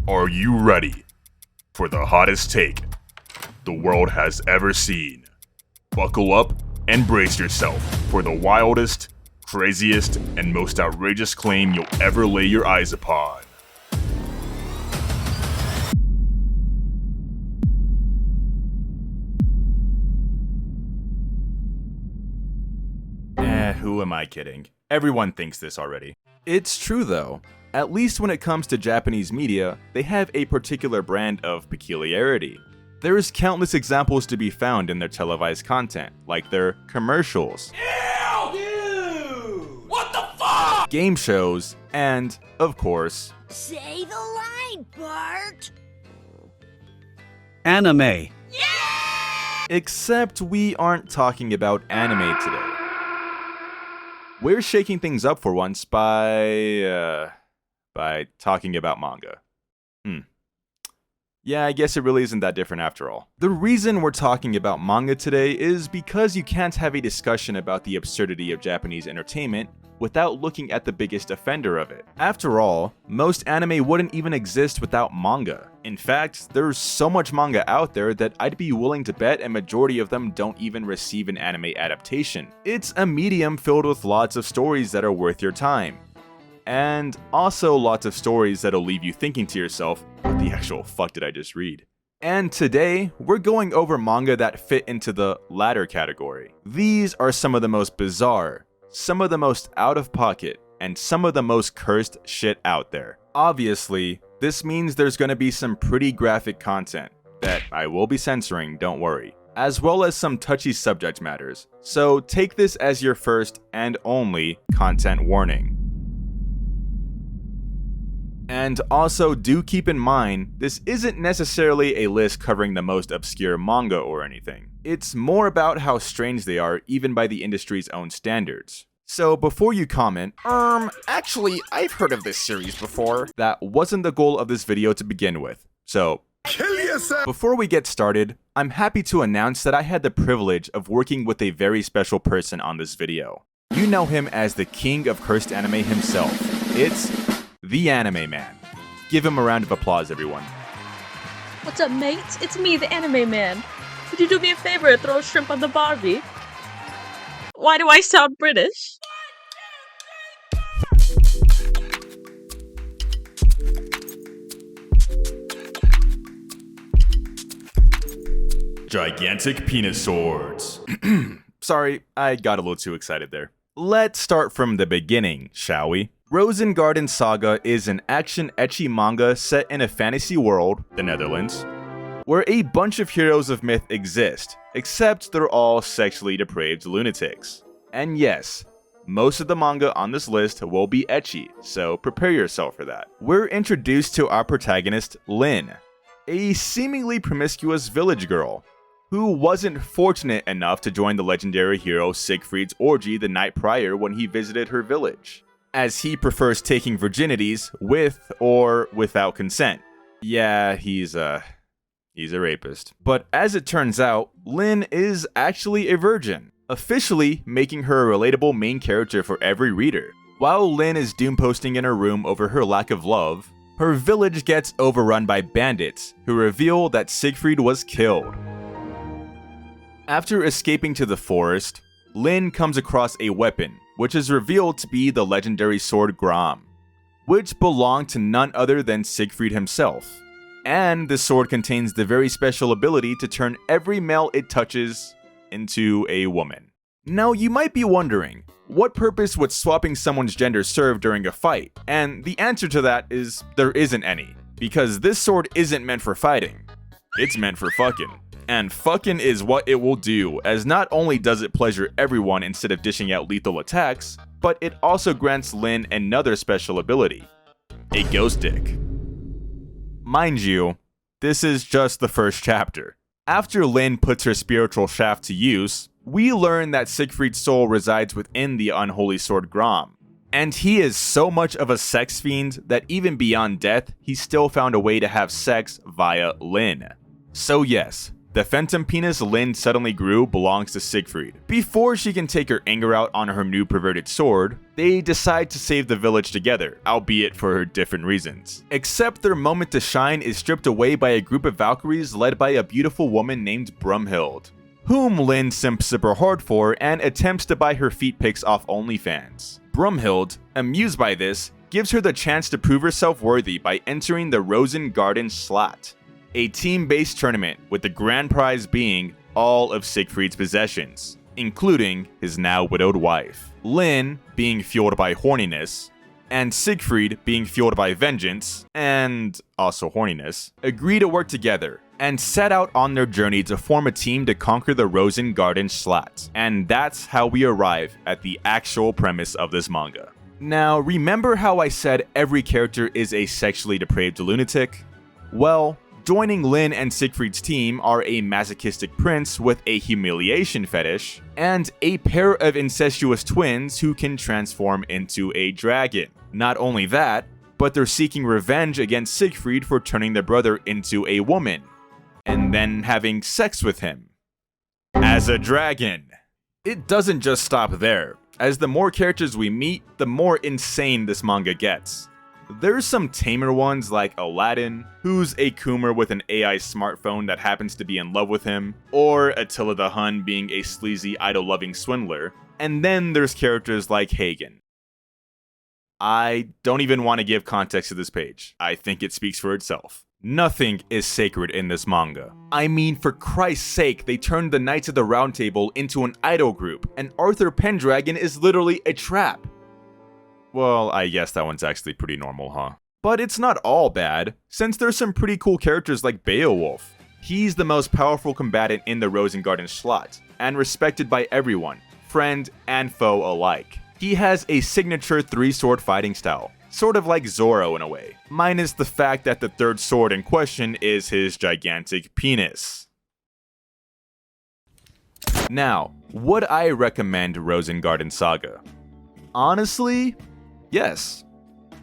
Are you ready for the hottest take the world has ever seen? Buckle up and brace yourself for the wildest, craziest, and most outrageous claim you'll ever lay your eyes upon. Who am I kidding? Everyone thinks this already. It's true though. At least when it comes to Japanese media, they have a particular brand of peculiarity. There's countless examples to be found in their televised content, like their commercials, Dude! What the fuck? game shows, and, of course, Say the line, Bart! Anime. except we aren't talking about anime today. We're shaking things up for once by talking about manga. Yeah, I guess it really isn't that different after all. The reason we're talking about manga today is because you can't have a discussion about the absurdity of Japanese entertainment without looking at the biggest offender of it. After all, most anime wouldn't even exist without manga. In fact, there's so much manga out there that I'd be willing to bet a majority of them don't even receive an anime adaptation. It's a medium filled with lots of stories that are worth your time. And also lots of stories that'll leave you thinking to yourself, what the actual fuck did I just read? And today, we're going over manga that fit into the latter category. These are some of the most bizarre, some of the most out of pocket, and some of the most cursed shit out there. Obviously, this means there's gonna be some pretty graphic content that I will be censoring, don't worry, as well as some touchy subject matters. So take this as your first and only content warning. And also do keep in mind, this isn't necessarily a list covering the most obscure manga or anything. It's more about how strange they are even by the industry's own standards. So before you comment, Actually, I've heard of this series before. that wasn't the goal of this video to begin with. So Kill yourself! before we get started, I'm happy to announce that I had the privilege of working with a very special person on this video. You know him as the king of cursed anime himself. It's the Anime Man. Give him a round of applause, everyone. What's up, mates? It's me, the Anime Man. Could you do me a favor and throw shrimp on the Barbie? Why do I sound British? Gigantic penis swords. Sorry, I got a little too excited there. Let's start from the beginning, shall we? Rosengarten Saga is an action ecchi manga set in a fantasy world, the Netherlands, where a bunch of heroes of myth exist, except they're all sexually depraved lunatics. And yes, most of the manga on this list will be ecchi, so prepare yourself for that. We're introduced to our protagonist, Lynn, a seemingly promiscuous village girl, who wasn't fortunate enough to join the legendary hero Siegfried's orgy the night prior when he visited her village, as he prefers taking virginities with or without consent. Yeah, he's a rapist. But as it turns out, Lynn is actually a virgin, officially making her a relatable main character for every reader. While Lynn is doom posting in her room over her lack of love, her village gets overrun by bandits who reveal that Siegfried was killed. After escaping to the forest, Lynn comes across a weapon, which is revealed to be the legendary sword Gram, which belonged to none other than Siegfried himself. And the sword contains the very special ability to turn every male it touches into a woman. Now you might be wondering, what purpose would swapping someone's gender serve during a fight? And the answer to that is there isn't any, because this sword isn't meant for fighting, it's meant for fucking. And fucking is what it will do, as not only does it pleasure everyone instead of dishing out lethal attacks, but it also grants Lynn another special ability, a ghost dick. Mind you, this is just the first chapter. After Lynn puts her spiritual shaft to use, we learn that Siegfried's soul resides within the unholy sword Gram, and he is so much of a sex fiend that even beyond death, he still found a way to have sex via Lynn. So yes, The phantom penis Lin suddenly grew belongs to Siegfried. Before she can take her anger out on her new perverted sword, they decide to save the village together, albeit for different reasons. Except their moment to shine is stripped away by a group of Valkyries led by a beautiful woman named Brumhild, whom Lin simps super hard for and attempts to buy her feet pics off OnlyFans. Brumhild, amused by this, gives her the chance to prove herself worthy by entering the Rosengarten Slot, a team-based tournament with the grand prize being all of Siegfried's possessions, including his now widowed wife. Lin, being fueled by horniness, and Siegfried, being fueled by vengeance, and also horniness, agree to work together, and set out on their journey to form a team to conquer the Rosengarten Schlacht. And that's how we arrive at the actual premise of this manga. Now, remember how I said every character is a sexually depraved lunatic? Well, joining Lin and Siegfried's team are a masochistic prince with a humiliation fetish, and a pair of incestuous twins who can transform into a dragon. Not only that, but they're seeking revenge against Siegfried for turning their brother into a woman, and then having sex with him as a dragon. It doesn't just stop there. As the more characters we meet, the more insane this manga gets. There's some tamer ones like Aladdin, who's a Coomer with an AI smartphone that happens to be in love with him, or Attila the Hun being a sleazy idol-loving swindler, and then there's characters like Hagen. I don't even want to give context to this page. I think it speaks for itself. Nothing is sacred in this manga. I mean, for Christ's sake, they turned the Knights of the Round Table into an idol group, and Arthur Pendragon is literally a trap. Well, I guess that one's actually pretty normal, huh? But it's not all bad, since there's some pretty cool characters like Beowulf. He's the most powerful combatant in the Rosengarten Schlacht, and respected by everyone, friend and foe alike. He has a signature 3-sword fighting style, sort of like Zoro in a way, minus the fact that the third sword in question is his gigantic penis. Now, would I recommend Rosengarten Saga? Honestly, yes.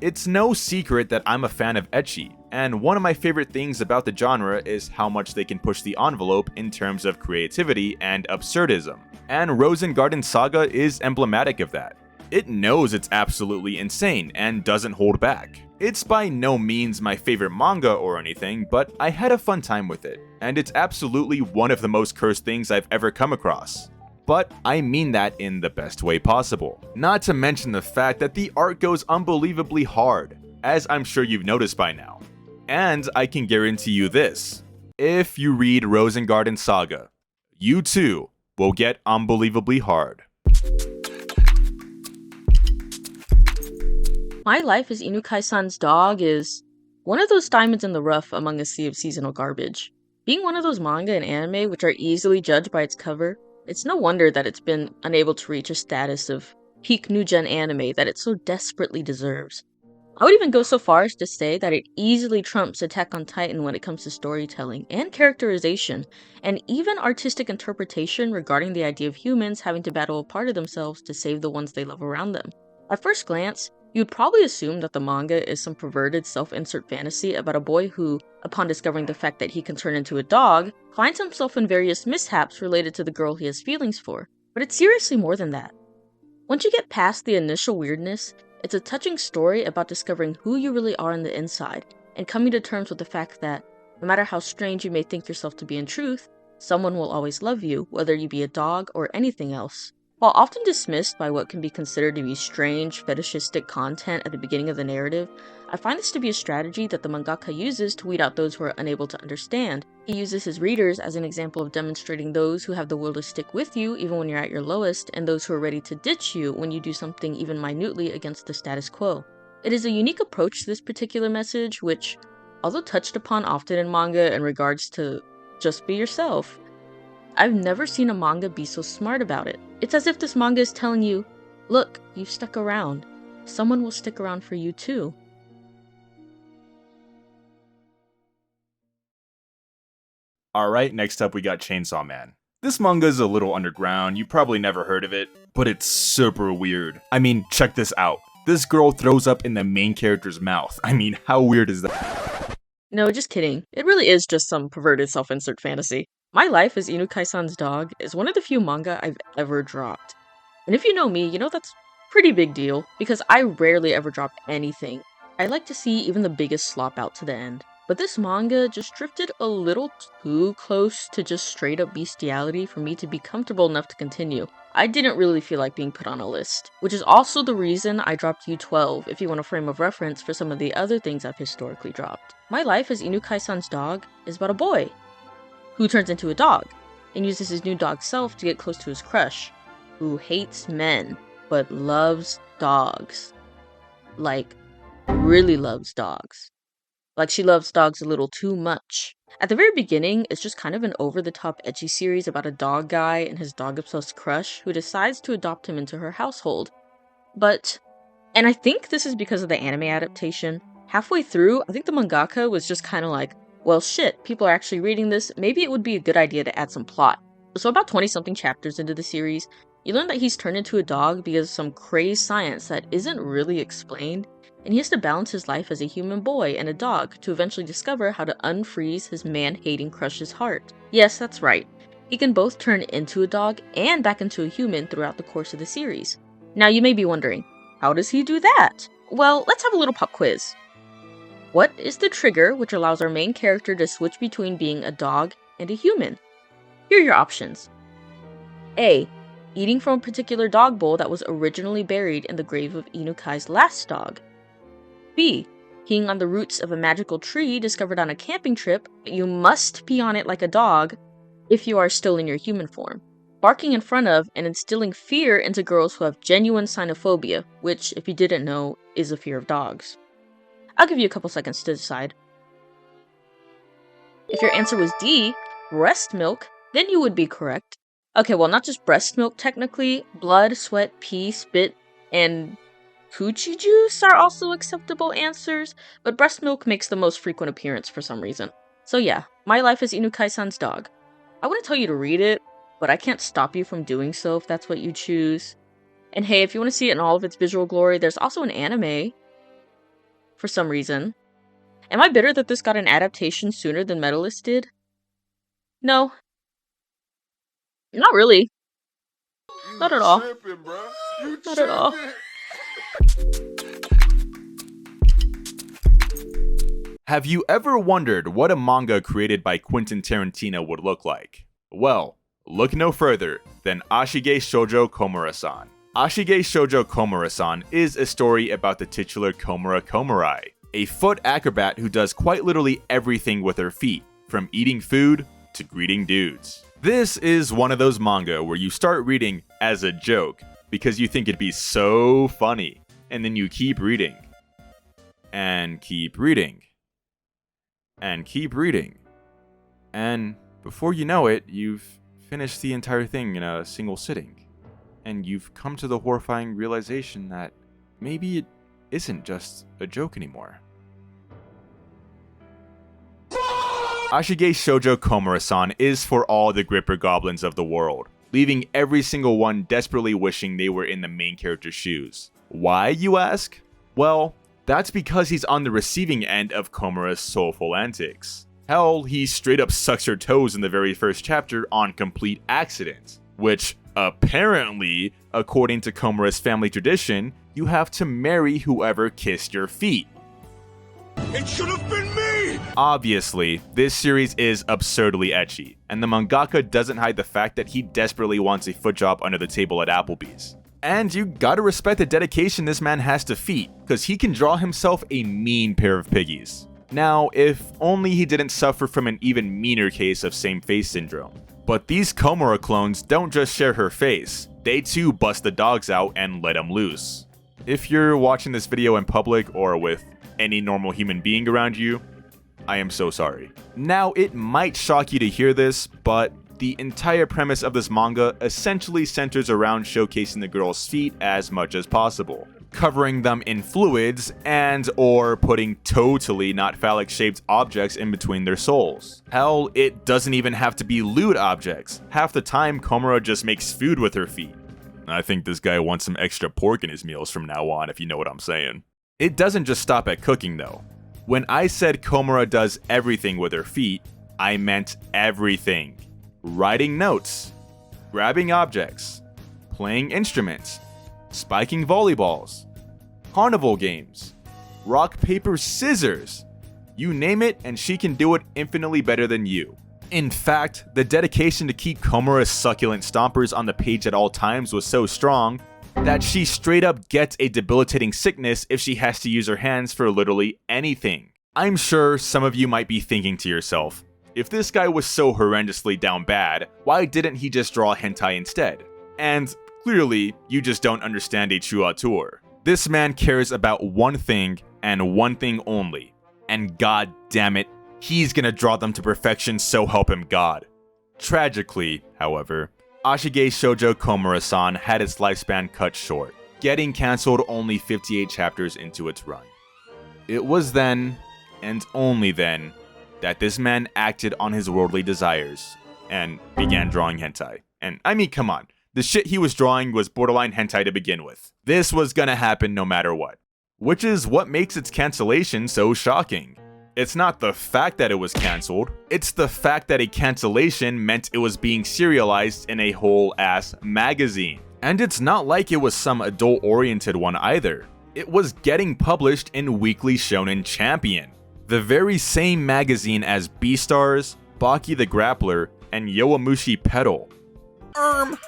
It's no secret that I'm a fan of ecchi, and one of my favorite things about the genre is how much they can push the envelope in terms of creativity and absurdism, and Rosengarten Saga is emblematic of that. It knows it's absolutely insane and doesn't hold back. It's by no means my favorite manga or anything, but I had a fun time with it, and it's absolutely one of the most cursed things I've ever come across. But I mean that in the best way possible. Not to mention the fact that the art goes unbelievably hard, as I'm sure you've noticed by now. And I can guarantee you this: if you read Rosengarten Saga, you too will get unbelievably hard. My life as Inukai-san's dog is one of those diamonds in the rough among a sea of seasonal garbage. Being one of those manga and anime which are easily judged by its cover, it's no wonder that it's been unable to reach a status of peak new-gen anime that it so desperately deserves. I would even go so far as to say that it easily trumps Attack on Titan when it comes to storytelling and characterization, and even artistic interpretation regarding the idea of humans having to battle a part of themselves to save the ones they love around them. At first glance, you'd probably assume that the manga is some perverted self-insert fantasy about a boy who, upon discovering the fact that he can turn into a dog, finds himself in various mishaps related to the girl he has feelings for. But it's seriously more than that. Once you get past the initial weirdness, it's a touching story about discovering who you really are on the inside, and coming to terms with the fact that, no matter how strange you may think yourself to be in truth, someone will always love you, whether you be a dog or anything else. While often dismissed by what can be considered to be strange, fetishistic content at the beginning of the narrative, I find this to be a strategy that the mangaka uses to weed out those who are unable to understand. He uses his readers as an example of demonstrating those who have the will to stick with you even when you're at your lowest, and those who are ready to ditch you when you do something even minutely against the status quo. It is a unique approach to this particular message, which, although touched upon often in manga in regards to just be yourself, I've never seen a manga be so smart about it. It's as if this manga is telling you, look, you've stuck around. Someone will stick around for you too. Alright, next up we got Chainsaw Man. This manga is a little underground, you probably never heard of it, but it's super weird. I mean, check this out. This girl throws up in the main character's mouth. I mean, how weird is that? No, just kidding. It really is just some perverted self-insert fantasy. My Life as Inukai-san's Dog is one of the few manga I've ever dropped. And if you know me, you know that's pretty big deal, because I rarely ever drop anything. I like to see even the biggest slop out to the end. But this manga just drifted a little too close to just straight up bestiality for me to be comfortable enough to continue. I didn't really feel like being put on a list, which is also the reason I dropped U12 if you want a frame of reference for some of the other things I've historically dropped. My Life as Inukai-san's Dog is about a boy who turns into a dog and uses his new dog self to get close to his crush, who hates men but loves dogs. Like, really loves dogs. Like she loves dogs a little too much. At the very beginning, it's just kind of an over-the-top ecchi series about a dog guy and his dog-obsessed crush who decides to adopt him into her household. And I think this is because of the anime adaptation, halfway through, I think the mangaka was just kind of like, well shit, people are actually reading this, maybe it would be a good idea to add some plot. So about 20-something chapters into the series, you learn that he's turned into a dog because of some crazed science that isn't really explained, and he has to balance his life as a human boy and a dog to eventually discover how to unfreeze his man-hating crush's heart. Yes, that's right. He can both turn into a dog and back into a human throughout the course of the series. Now you may be wondering, how does he do that? Well, let's have a little pop quiz. What is the trigger which allows our main character to switch between being a dog and a human? Here are your options. A. Eating from a particular dog bowl that was originally buried in the grave of Inukai's last dog. B. Peeing on the roots of a magical tree discovered on a camping trip, but you must pee on it like a dog if you are still in your human form. Barking in front of and instilling fear into girls who have genuine cynophobia, which, if you didn't know, is a fear of dogs. I'll give you a couple seconds to decide. If your answer was D, breast milk, then you would be correct. Okay, well, not just breast milk technically, blood, sweat, pee, spit, and coochie juice are also acceptable answers, but breast milk makes the most frequent appearance for some reason. So yeah, My Life as Inukai-san's Dog. I wouldn't tell you to read it, but I can't stop you from doing so if that's what you choose. And hey, if you want to see it in all of its visual glory, there's also an anime. For some reason. Am I bitter that this got an adaptation sooner than Medalist did? No. Not really. Not at all. Not at all. Have you ever wondered what a manga created by Quentin Tarantino would look like? Well, look no further than Ashige Shoujo Komura-san. Ashige Shoujo Komura-san is a story about the titular Komura Komurai, a foot acrobat who does quite literally everything with her feet, from eating food to greeting dudes. This is one of those manga where you start reading as a joke because you think it'd be so funny, and then you keep reading, and keep reading, and keep reading, and before you know it, you've finished the entire thing in a single sitting. And you've come to the horrifying realization that maybe it isn't just a joke anymore. Ashige Shoujo Komura-san is for all the Gripper goblins of the world, leaving every single one desperately wishing they were in the main character's shoes. Why, you ask? Well, that's because he's on the receiving end of Komura's soulful antics. Hell, he straight up sucks her toes in the very first chapter on complete accident, which apparently, according to Komura's family tradition, you have to marry whoever kissed your feet. It should have been me! Obviously, this series is absurdly ecchi, and the mangaka doesn't hide the fact that he desperately wants a foot job under the table at Applebee's. And you gotta respect the dedication this man has to feet, cause he can draw himself a mean pair of piggies. Now, if only he didn't suffer from an even meaner case of same-face syndrome. But these Komura clones don't just share her face, they too bust the dogs out and let them loose. If you're watching this video in public or with any normal human being around you, I am so sorry. Now, it might shock you to hear this, but the entire premise of this manga essentially centers around showcasing the girl's feet as much as possible, covering them in fluids and or putting totally not phallic shaped objects in between their soles. Hell, it doesn't even have to be lewd objects. Half the time, Komura just makes food with her feet. I think this guy wants some extra pork in his meals from now on, if you know what I'm saying. It doesn't just stop at cooking though. When I said Komura does everything with her feet, I meant everything. writing notes, grabbing objects, playing instruments, spiking volleyballs, carnival games, rock, paper, scissors. You name it, and she can do it infinitely better than you. In fact, the dedication to keep Komura's succulent stompers on the page at all times was so strong that she straight up gets a debilitating sickness if she has to use her hands for literally anything. I'm sure some of you might be thinking to yourself, if this guy was so horrendously down bad, why didn't he just draw hentai instead? And clearly, you just don't understand a true auteur. This man cares about one thing and one thing only, and god damn it, he's gonna draw them to perfection, so help him God. Tragically, however, Ashige Shoujo Komura-san had its lifespan cut short, getting cancelled only 58 chapters into its run. It was then, and only then, that this man acted on his worldly desires and began drawing hentai. And I mean, come on, the shit he was drawing was borderline hentai to begin with. This was gonna happen no matter what. Which is what makes its cancellation so shocking. It's not the fact that it was cancelled, it's the fact that a cancellation meant it was being serialized in a whole ass magazine. And it's not like it was some adult-oriented one either. It was getting published in Weekly Shonen Champion, the very same magazine as Beastars, Baki the Grappler, and Yowamushi Pedal.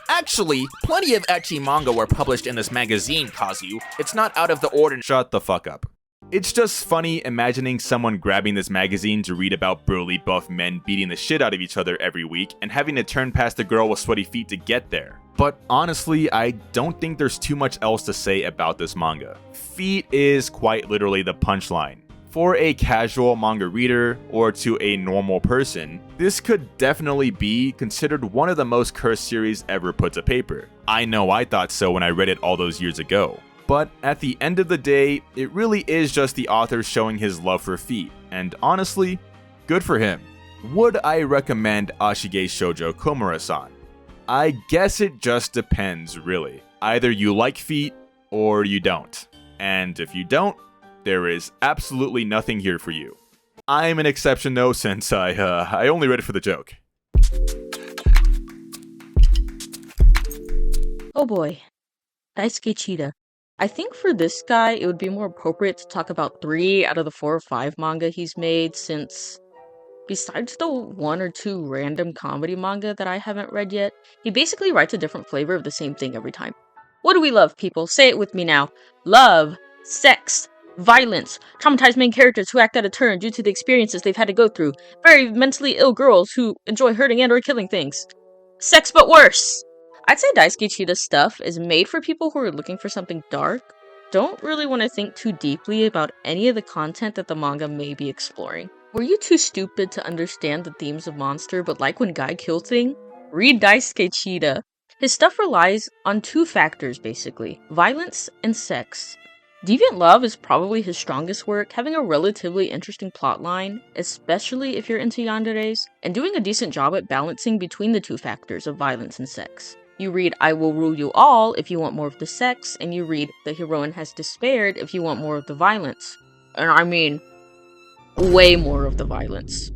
Actually, plenty of ecchi manga were published in this magazine, Kazu. It's not out of the ordinary. Shut the fuck up. It's just funny imagining someone grabbing this magazine to read about burly buff men beating the shit out of each other every week and having to turn past a girl with sweaty feet to get there. But honestly, I don't think there's too much else to say about this manga. Feet is quite literally the punchline. For a casual manga reader, or to a normal person, this could definitely be considered one of the most cursed series ever put to paper. I know I thought so when I read it all those years ago. But at the end of the day, it really is just the author showing his love for feet, and honestly, good for him. Would I recommend Ashige Shoujo Komura-san? I guess it just depends, really. Either you like feet, or you don't. And if you don't, there is absolutely nothing here for you. I'm an exception though, since I only read it for the joke. Oh boy. Daisuke Chida. I think for this guy, it would be more appropriate to talk about 3 out of the 4 or 5 manga he's made, since besides the 1 or 2 random comedy manga that I haven't read yet, he basically writes a different flavor of the same thing every time. What do we love, people? Say it with me now. Love, sex, violence, traumatized main characters who act out of turn due to the experiences they've had to go through, very mentally ill girls who enjoy hurting and or killing things. Sex but worse! I'd say Daisuke Chida's stuff is made for people who are looking for something dark, don't really want to think too deeply about any of the content that the manga may be exploring. Were you too stupid to understand the themes of Monster but like when guy kill thing? Read Daisuke Chida. His stuff relies on 2 factors basically, violence and sex. Deviant Love is probably his strongest work, having a relatively interesting plotline, especially if you're into yanderes, and doing a decent job at balancing between the 2 factors of violence and sex. You read I Will Rule You All if you want more of the sex, and you read The Heroine Has Despaired if you want more of the violence. And I mean, way more of the violence.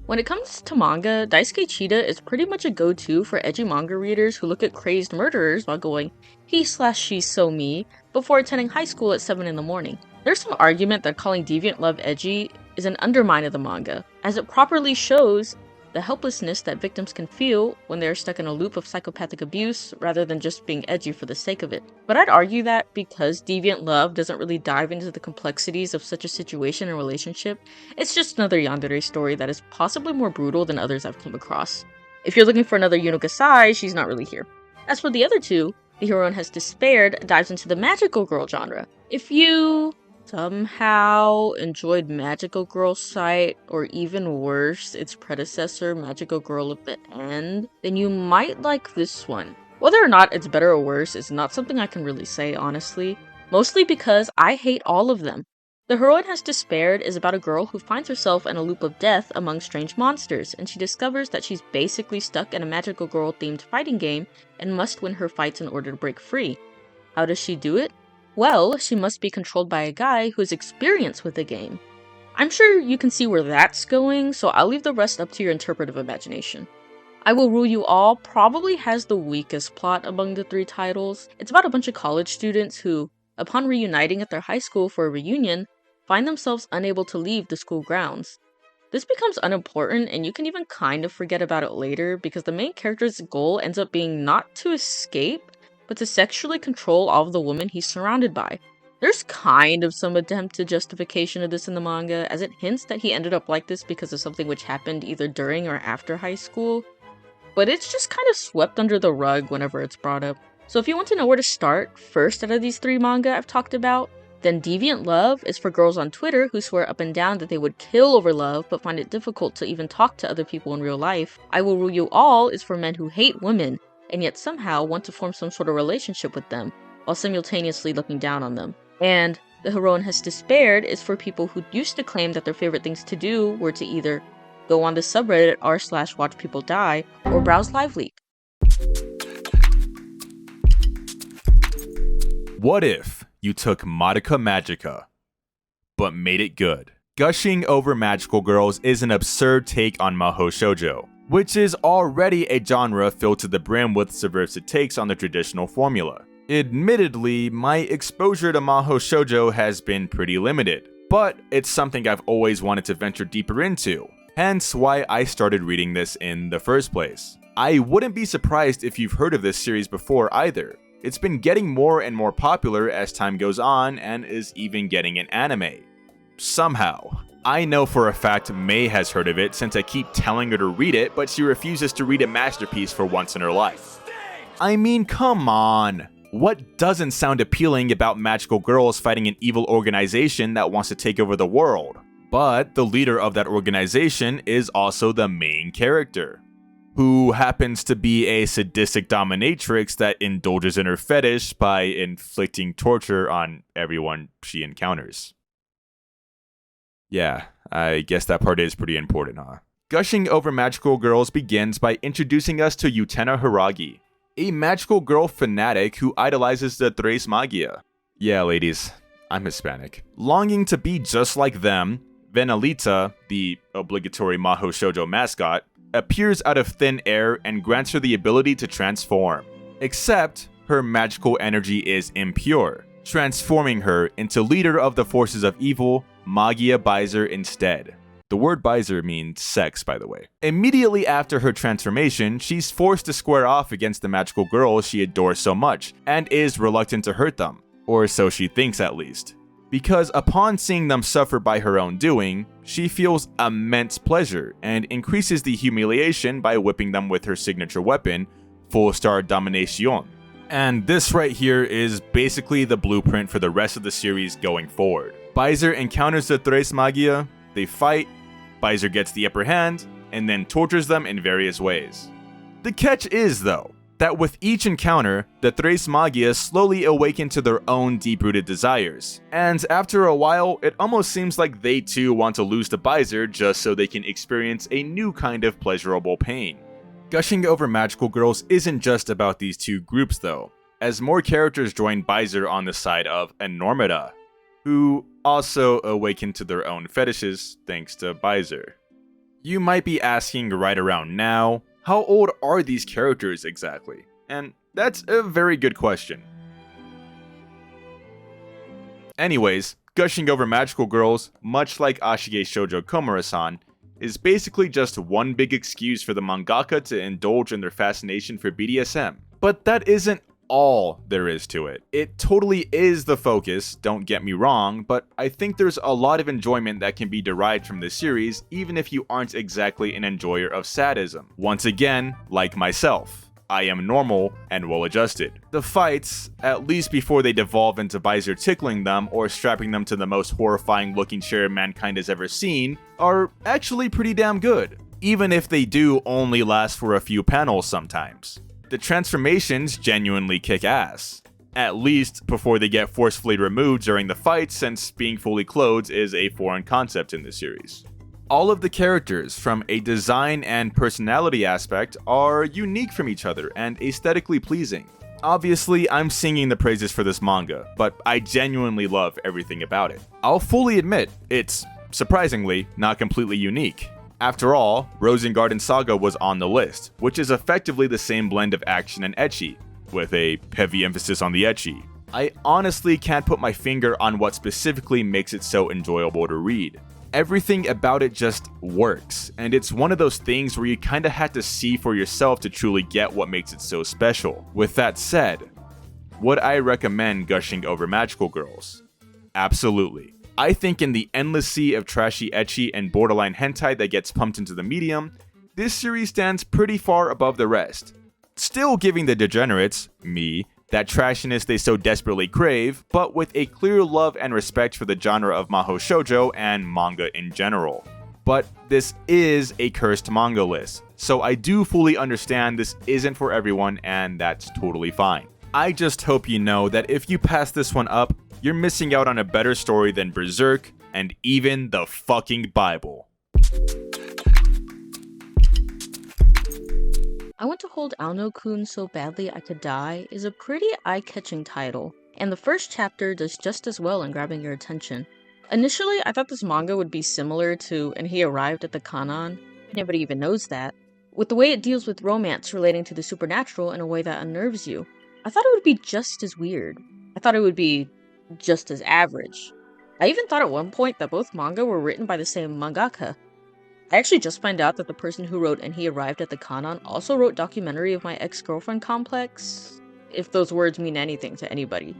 When it comes to manga, Daisuke Chida is pretty much a go-to for edgy manga readers who look at crazed murderers while going, he/she's so me, before attending high school at 7 in the morning. There's some argument that calling Deviant Love edgy is an undermine of the manga, as it properly shows the helplessness that victims can feel when they are stuck in a loop of psychopathic abuse rather than just being edgy for the sake of it. But I'd argue that because Deviant Love doesn't really dive into the complexities of such a situation and relationship, it's just another yandere story that is possibly more brutal than others I've come across. If you're looking for another Yuno Gasai, she's not really here. As for the other 2, The Heroine Has Despaired dives into the magical girl genre. If you somehow enjoyed Magical Girl Sight, or even worse, its predecessor, Magical Girl of the End, then you might like this one. Whether or not it's better or worse is not something I can really say, honestly, mostly because I hate all of them. The Heroine Has Despaired is about a girl who finds herself in a loop of death among strange monsters, and she discovers that she's basically stuck in a magical girl-themed fighting game and must win her fights in order to break free. How does she do it? Well, she must be controlled by a guy who's experienced with the game. I'm sure you can see where that's going, so I'll leave the rest up to your interpretive imagination. I Will Rule You All probably has the weakest plot among the 3 titles. It's about a bunch of college students who, upon reuniting at their high school for a reunion, find themselves unable to leave the school grounds. This becomes unimportant, and you can even kind of forget about it later because the main character's goal ends up being not to escape, but to sexually control all of the women he's surrounded by. There's kind of some attempt to justification of this in the manga, as it hints that he ended up like this because of something which happened either during or after high school, but it's just kind of swept under the rug whenever it's brought up. So if you want to know where to start first out of these 3 manga I've talked about, then Deviant Love is for girls on Twitter who swear up and down that they would kill over love but find it difficult to even talk to other people in real life. I Will Rule You All is for men who hate women and yet somehow want to form some sort of relationship with them while simultaneously looking down on them. And The Heroine Has Despaired is for people who used to claim that their favorite things to do were to either go on the subreddit r/watch people die or browse LiveLeak. What if you took Madoka Magica, but made it good? Gushing over magical girls is an absurd take on Mahou Shoujo, which is already a genre filled to the brim with subversive takes on the traditional formula. Admittedly, my exposure to Mahou Shoujo has been pretty limited, but it's something I've always wanted to venture deeper into, hence why I started reading this in the first place. I wouldn't be surprised if you've heard of this series before either. It's been getting more and more popular as time goes on and is even getting an anime. Somehow. I know for a fact May has heard of it since I keep telling her to read it, but she refuses to read a masterpiece for once in her life. I mean, come on. What doesn't sound appealing about magical girls fighting an evil organization that wants to take over the world? But the leader of that organization is also the main character, who happens to be a sadistic dominatrix that indulges in her fetish by inflicting torture on everyone she encounters. Yeah, I guess that part is pretty important, huh? Gushing over magical girls begins by introducing us to Utena Hiragi, a magical girl fanatic who idolizes the Tres Magia. Yeah, ladies, I'm Hispanic. Longing to be just like them, Venalita, the obligatory Mahou Shoujo mascot, appears out of thin air and grants her the ability to transform. Except, her magical energy is impure, transforming her into leader of the forces of evil, Magia Baiser instead. The word Baiser means sex, by the way. Immediately after her transformation, she's forced to square off against the magical girls she adores so much, and is reluctant to hurt them. Or so she thinks at least. Because upon seeing them suffer by her own doing, she feels immense pleasure and increases the humiliation by whipping them with her signature weapon, Full Star Domination. And this right here is basically the blueprint for the rest of the series going forward. Baiser encounters the Tres Magia, they fight, Baiser gets the upper hand, and then tortures them in various ways. The catch is, though, that with each encounter, the Tres Magia slowly awaken to their own deep-rooted desires, and after a while, it almost seems like they too want to lose to Baiser just so they can experience a new kind of pleasurable pain. Gushing over magical girls isn't just about these two groups though, as more characters join Baiser on the side of Enormita, who also awaken to their own fetishes thanks to Baiser. You might be asking right around now, how old are these characters exactly? And that's a very good question. Anyways, gushing over magical girls, much like Ashige Shoujo Komura-san, is basically just one big excuse for the mangaka to indulge in their fascination for BDSM. But that isn't all there is to it. It totally is the focus, don't get me wrong, but I think there's a lot of enjoyment that can be derived from this series even if you aren't exactly an enjoyer of sadism. Once again, like myself, I am normal and well-adjusted. The fights, at least before they devolve into Baiser tickling them or strapping them to the most horrifying looking chair mankind has ever seen, are actually pretty damn good, even if they do only last for a few panels sometimes. The transformations genuinely kick ass, at least before they get forcefully removed during the fight, since being fully clothed is a foreign concept in this series. All of the characters, from a design and personality aspect, are unique from each other and aesthetically pleasing. Obviously, I'm singing the praises for this manga, but I genuinely love everything about it. I'll fully admit, it's, surprisingly, not completely unique. After all, Rosengard Saga was on the list, which is effectively the same blend of action and ecchi, with a heavy emphasis on the ecchi. I honestly can't put my finger on what specifically makes it so enjoyable to read. Everything about it just works, and it's one of those things where you kinda had to see for yourself to truly get what makes it so special. With that said, would I recommend gushing over magical girls? Absolutely. I think in the endless sea of trashy ecchi and borderline hentai that gets pumped into the medium, this series stands pretty far above the rest. Still giving the degenerates, me, that trashiness they so desperately crave, but with a clear love and respect for the genre of Mahou Shoujo and manga in general. But this is a cursed manga list, so I do fully understand this isn't for everyone, and that's totally fine. I just hope you know that if you pass this one up, you're missing out on a better story than Berserk and even the fucking Bible. I Want to Hold Aono-kun So Badly I Could Die is a pretty eye-catching title, and the first chapter does just as well in grabbing your attention. Initially, I thought this manga would be similar to And He Arrived at the Kanan. Nobody even knows that. With the way it deals with romance relating to the supernatural in a way that unnerves you. I thought it would be just as weird. I thought it would be just as average. I even thought at one point that both manga were written by the same mangaka. I actually just found out that the person who wrote And He Arrived at the Kanan also wrote Documentary of My Ex-Girlfriend Complex, if those words mean anything to anybody.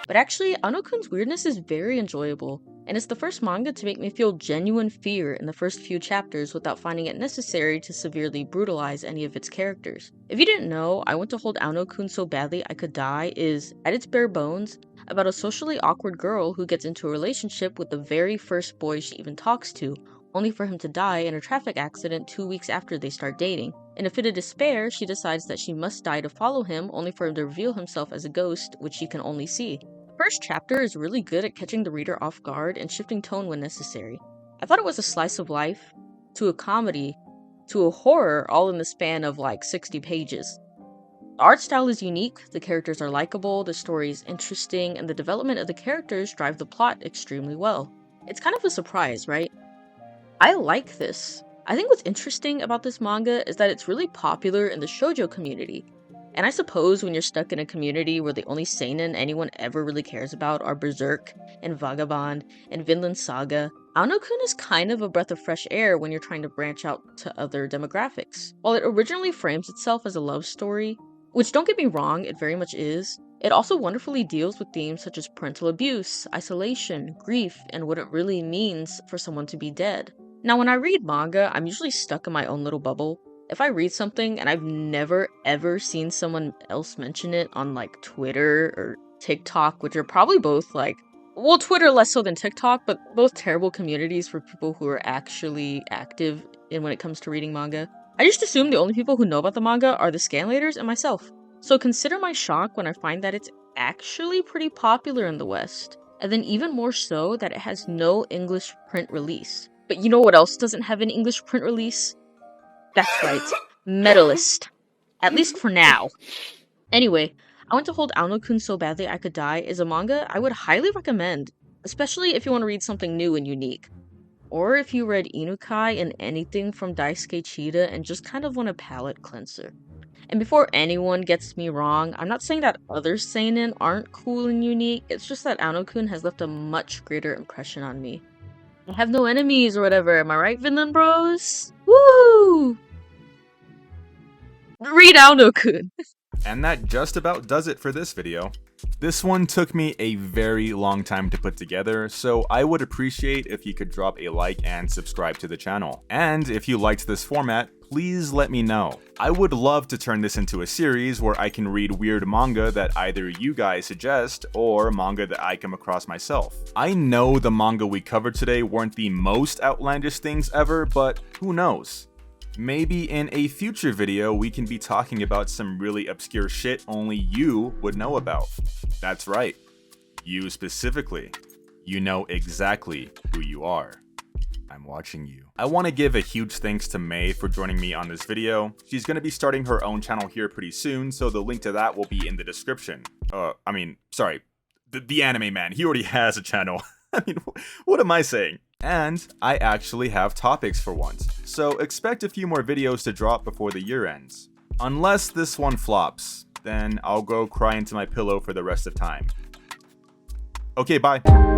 But actually, Ano-kun's weirdness is very enjoyable, and it's the first manga to make me feel genuine fear in the first few chapters without finding it necessary to severely brutalize any of its characters. If you didn't know, I Want to Hold Aono-kun So Badly I Could Die is, at its bare bones, about a socially awkward girl who gets into a relationship with the very first boy she even talks to, only for him to die in a traffic accident 2 weeks after they start dating. In a fit of despair, she decides that she must die to follow him, only for him to reveal himself as a ghost, which she can only see. The first chapter is really good at catching the reader off guard and shifting tone when necessary. I thought it was a slice of life, to a comedy, to a horror, all in the span of like 60 pages. The art style is unique, the characters are likable, the story is interesting, and the development of the characters drive the plot extremely well. It's kind of a surprise, right? I like this. I think what's interesting about this manga is that it's really popular in the shoujo community. And I suppose when you're stuck in a community where the only seinen anyone ever really cares about are Berserk, and Vagabond, and Vinland Saga, Aono-kun is kind of a breath of fresh air when you're trying to branch out to other demographics. While it originally frames itself as a love story, which don't get me wrong, it very much is, it also wonderfully deals with themes such as parental abuse, isolation, grief, and what it really means for someone to be dead. Now when I read manga, I'm usually stuck in my own little bubble. If I read something and I've never ever seen someone else mention it on like Twitter or TikTok, which are probably both like, well, Twitter less so than TikTok, but both terrible communities for people who are actually active in when it comes to reading manga, I just assume the only people who know about the manga are the scanlators and myself. So consider my shock when I find that it's actually pretty popular in the West, and then even more so that it has no English print release. But you know what else doesn't have an English print release? That's right, Medalist. At least for now. Anyway, I Want to Hold Aono-kun So Badly I Could Die is a manga I would highly recommend, especially if you want to read something new and unique. Or if you read Inukai and anything from Daisuke Chida and just kind of want a palate cleanser. And before anyone gets me wrong, I'm not saying that other seinen aren't cool and unique, it's just that Aono-kun has left a much greater impression on me. I have no enemies or whatever, am I right, Vinland Bros? Woo! Read Aono-kun! And that just about does it for this video. This one took me a very long time to put together, so I would appreciate if you could drop a like and subscribe to the channel. And if you liked this format, please let me know. I would love to turn this into a series where I can read weird manga that either you guys suggest or manga that I come across myself. I know the manga we covered today weren't the most outlandish things ever, but who knows? Maybe in a future video we can be talking about some really obscure shit only you would know about. That's right, you specifically. You know exactly who you are. I'm watching you. I want to give a huge thanks to May for joining me on this video. She's going to be starting her own channel here pretty soon, so the link to that will be in the description. The anime man, he already has a channel. I mean, what am I saying? And I actually have topics for once, so expect a few more videos to drop before the year ends. Unless this one flops, then I'll go cry into my pillow for the rest of time. Okay, bye.